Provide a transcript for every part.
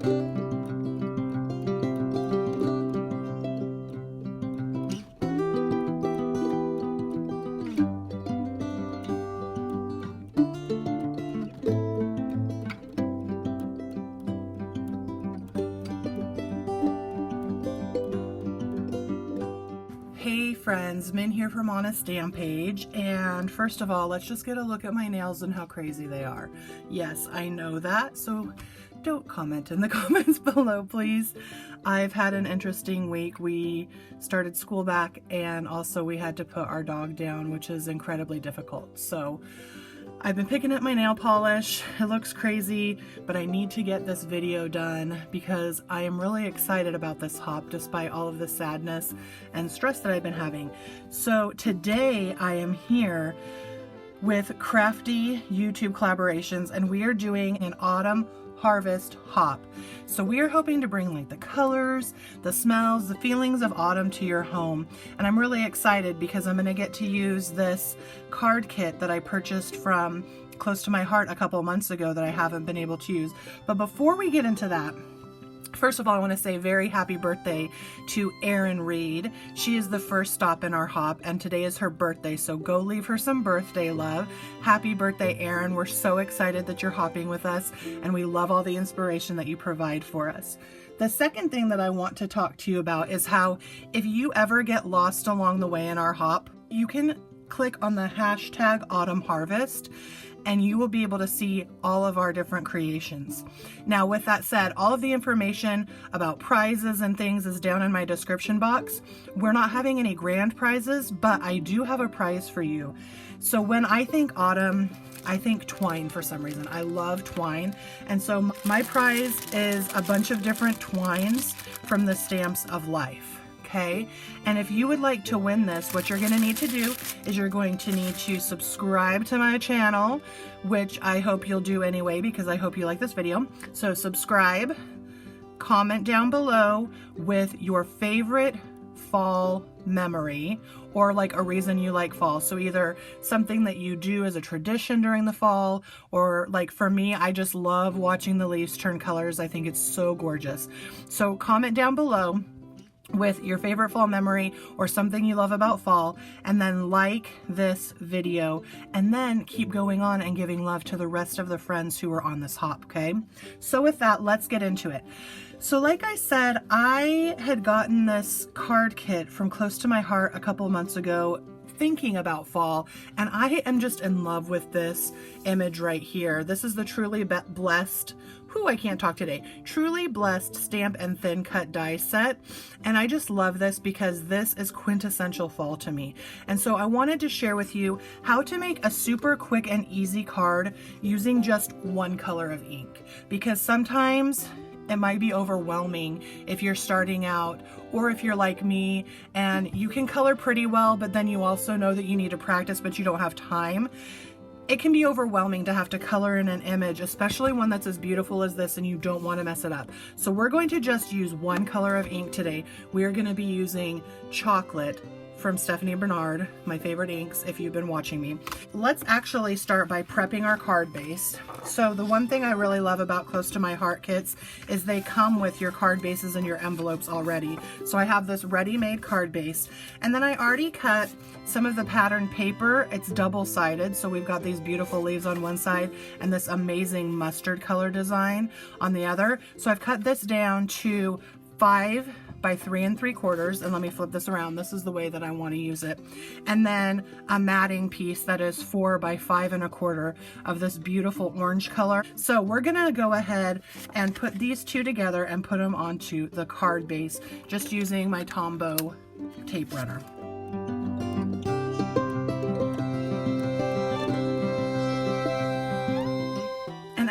Hey friends, Min here from Honest Stampage, and first of all, let's just get a look at my nails and how crazy they are. Yes, I know that, so don't comment in the comments below, please. I've had an interesting week. We started school back, and also we had to put our dog down, which is incredibly difficult. So I've been picking up my nail polish. It looks crazy, but I need to get this video done because I am really excited about this hop despite all of the sadness and stress that I've been having. So today I am here with Crafty YouTube Collaborations, and we are doing an autumn harvest hop. So we are hoping to bring like the colors, the smells, the feelings of autumn to your home. And I'm really excited because I'm going to get to use this card kit that I purchased from Close to My Heart a couple months ago that I haven't been able to use. But before we get into that, first of all, I want to say very happy birthday to Erin Reed. She is the first stop in our hop, and today is her birthday, so go leave her some birthday love. Happy birthday, Erin. We're so excited that you're hopping with us, and we love all the inspiration that you provide for us. The second thing that I want to talk to you about is how if you ever get lost along the way in our hop, you can click on the hashtag Autumn Harvest, and you will be able to see all of our different creations. Now, with that said, all of the information about prizes and things is down in my description box. We're not having any grand prizes, but I do have a prize for you. So when I think autumn, I think twine for some reason. I love twine. And so my prize is a bunch of different twines from the Stamps of Life. Okay, and if you would like to win this, what you're going to need to do is you're going to need to subscribe to my channel, which I hope you'll do anyway because I hope you like this video. So subscribe, comment down below with your favorite fall memory or like a reason you like fall. So either something that you do as a tradition during the fall, or like for me, I just love watching the leaves turn colors. I think it's so gorgeous. So comment down below with your favorite fall memory or something you love about fall, and then like this video, and then keep going on and giving love to the rest of the friends who are on this hop, okay? So with that, let's get into it. So like I said, I had gotten this card kit from Close to My Heart a couple months ago, thinking about fall, and I am just in love with this image right here. This is the Truly Blessed, I can't talk today, Truly Blessed Stamp and Thin Cut die set, and I just love this because this is quintessential fall to me. And so I wanted to share with you how to make a super quick and easy card using just one color of ink, because sometimes it might be overwhelming if you're starting out, or if you're like me and you can color pretty well, but then you also know that you need to practice, but you don't have time. It can be overwhelming to have to color in an image, especially one that's as beautiful as this, and you don't want to mess it up. So we're going to just use one color of ink today. We are going to be using chocolate from Stephanie Bernard, my favorite inks if you've been watching me. Let's actually start by prepping our card base. So the one thing I really love about Close to My Heart kits is they come with your card bases and your envelopes already. So I have this ready-made card base, and then I already cut some of the pattern paper. It's double-sided, so we've got these beautiful leaves on one side and this amazing mustard color design on the other. So I've cut this down to 5 by 3 3/4, and let me flip this around. This is the way that I want to use it. And then a matting piece that is 4 by 5 1/4 of this beautiful orange color. So we're gonna go ahead and put these two together and put them onto the card base, just using my Tombow tape runner.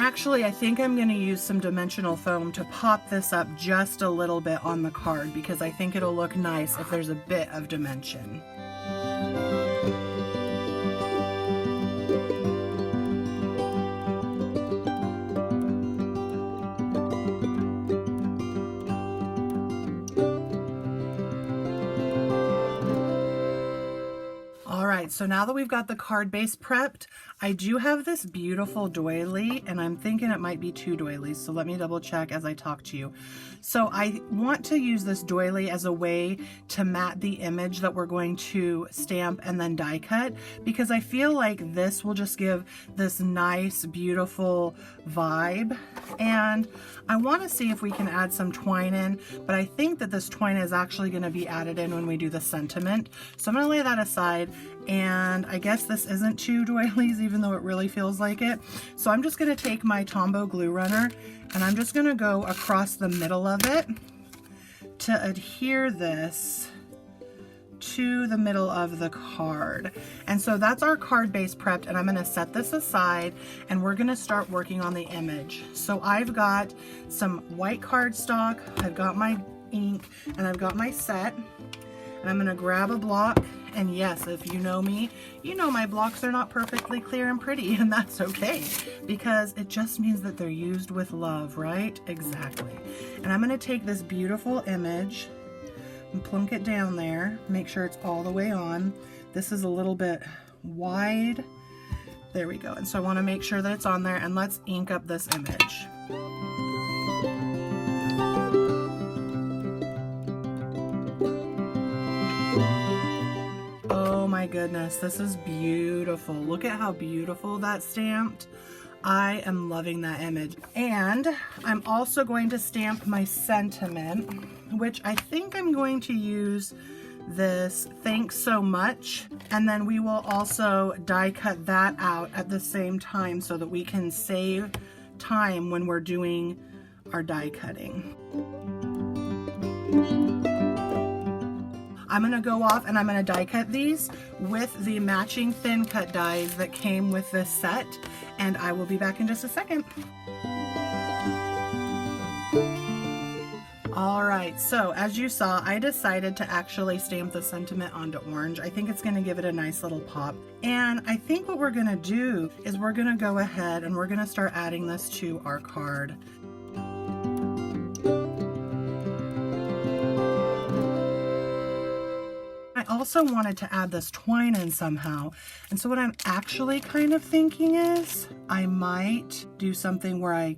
Actually, I think I'm going to use some dimensional foam to pop this up just a little bit on the card, because I think it'll look nice if there's a bit of dimension. right, so now that we've got the card base prepped, I do have this beautiful doily, and I'm thinking it might be 2 doilies, so let me double check as I talk to you. So I want to use this doily as a way to mat the image that we're going to stamp and then die cut, because I feel like this will just give this nice, beautiful vibe. And I want to see if we can add some twine in, but I think that this twine is actually going to be added in when we do the sentiment. So I'm going to lay that aside, and I guess this isn't 2 doilies, even though it really feels like it. So I'm just going to take my Tombow glue runner, and I'm just going to go across the middle of it to adhere this to the middle of the card. And so that's our card base prepped, and I'm going to set this aside and we're going to start working on the image. So I've got some white cardstock, I've got my ink, and I've got my set, and I'm going to grab a block. And yes, if you know me, you know my blocks are not perfectly clear and pretty, and that's okay, because it just means that they're used with love, right? Exactly. And I'm going to take this beautiful image and plunk it down there, make sure it's all the way on. This is a little bit wide. There we go. And so I want to make sure that it's on there, and let's ink up this image. Oh my goodness, this is beautiful. Look at how beautiful that's stamped. I am loving that image. And I'm also going to stamp my sentiment, which I think I'm going to use this "thanks so much," and then we will also die cut that out at the same time so that we can save time when we're doing our die cutting. I'm going to go off and I'm going to die cut these with the matching thin cut dies that came with this set, and I will be back in just a second. Alright, so as you saw, I decided to actually stamp the sentiment onto orange. I think it's going to give it a nice little pop. And I think what we're going to do is we're going to go ahead and we're going to start adding this to our card. I also wanted to add this twine in somehow, and so what I'm actually kind of thinking is I might do something where I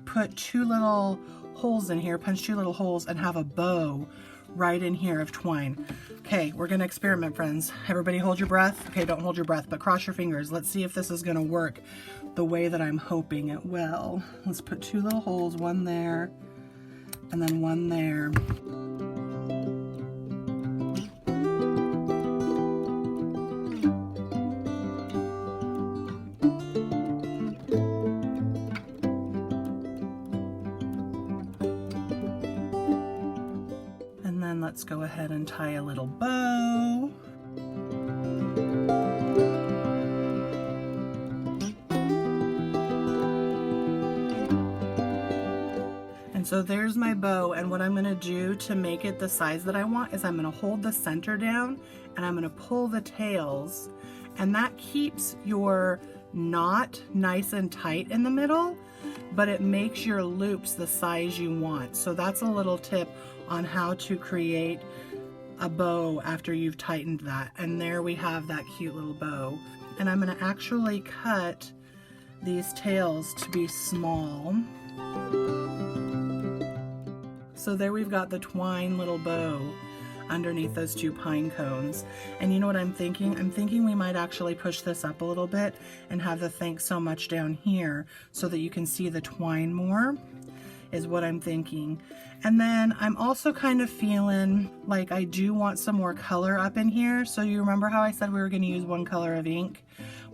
put 2 little holes in here, punch 2 little holes, and have a bow right in here of twine. Okay, we're gonna experiment, friends. Everybody hold your breath. Okay, don't hold your breath, but cross your fingers. Let's see if this is gonna work the way that I'm hoping it will. Let's put 2 little holes, one there, and then one there. Let's go ahead and tie a little bow. And so there's my bow, and what I'm going to do to make it the size that I want is I'm going to hold the center down and I'm going to pull the tails, and that keeps your knot nice and tight in the middle, but it makes your loops the size you want. So that's a little tip on how to create a bow after you've tightened that. And there we have that cute little bow. And I'm going to actually cut these tails to be small. So there we've got the twine little bow underneath those 2 pine cones. And you know what I'm thinking? I'm thinking we might actually push this up a little bit and have the "thanks so much" down here so that you can see the twine more, is what I'm thinking. And then I'm also kind of feeling like I do want some more color up in here. So you remember how I said we were going to use 1 color of ink?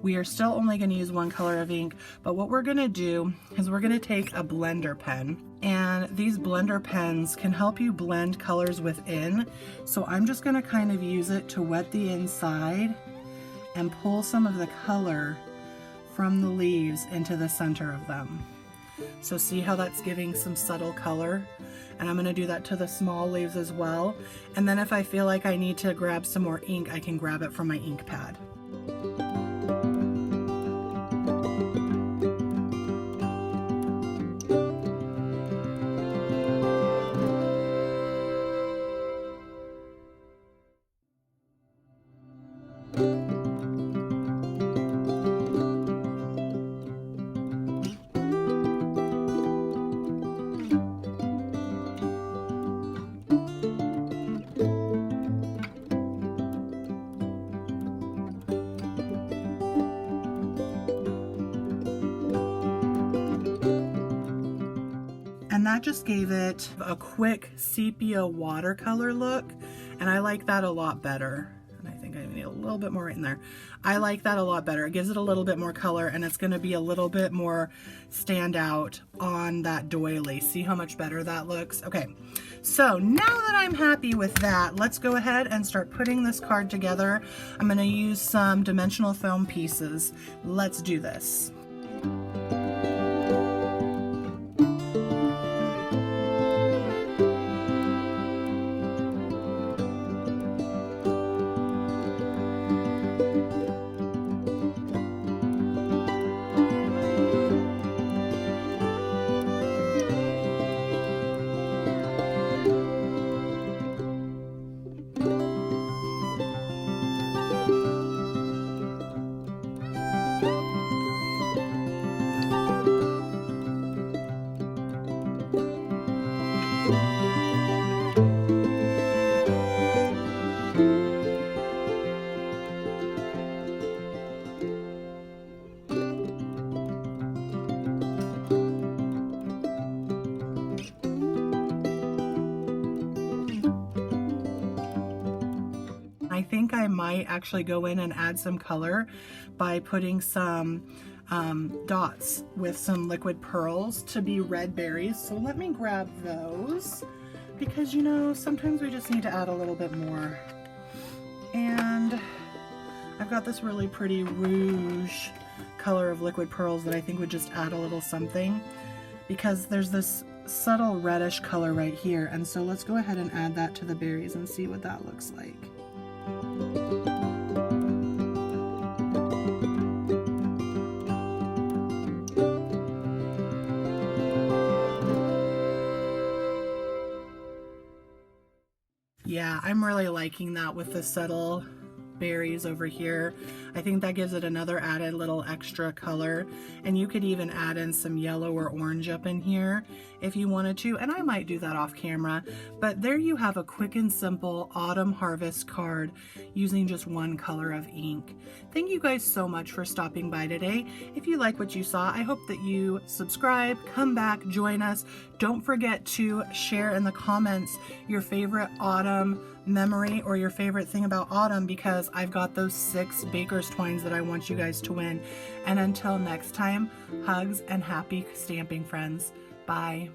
We are still only going to use 1 color of ink, but what we're going to do is we're going to take a blender pen, and these blender pens can help you blend colors within. So I'm just going to kind of use it to wet the inside and pull some of the color from the leaves into the center of them. So see how that's giving some subtle color? And I'm going to do that to the small leaves as well. And then if I feel like I need to grab some more ink, I can grab it from my ink pad. and that just gave it a quick sepia watercolor look, and I like that a lot better. And I think I need a little bit more right in there. I like that a lot better. It gives it a little bit more color, and it's going to be a little bit more stand out on that doily. See how much better that looks? Okay, so now that I'm happy with that, let's go ahead and start putting this card together. I'm going to use some dimensional foam pieces. Let's do this. I think I might actually go in and add some color by putting some dots with some liquid pearls to be red berries. So let me grab those, because you know, sometimes we just need to add a little bit more. And I've got this really pretty rouge color of liquid pearls that I think would just add a little something, because there's this subtle reddish color right here. And so let's go ahead and add that to the berries and see what that looks like. Yeah, I'm really liking that with the subtle berries over here. I think that gives it another added little extra color, and you could even add in some yellow or orange up in here if you wanted to, and I might do that off camera. But there you have a quick and simple autumn harvest card using just one color of ink. Thank you guys so much for stopping by today. If you like what you saw, I hope that you subscribe, come back, join us. Don't forget to share in the comments your favorite autumn memory or your favorite thing about autumn, because I've got those 6 baker's twines that I want you guys to win. And until next time, hugs and happy stamping, friends. Bye.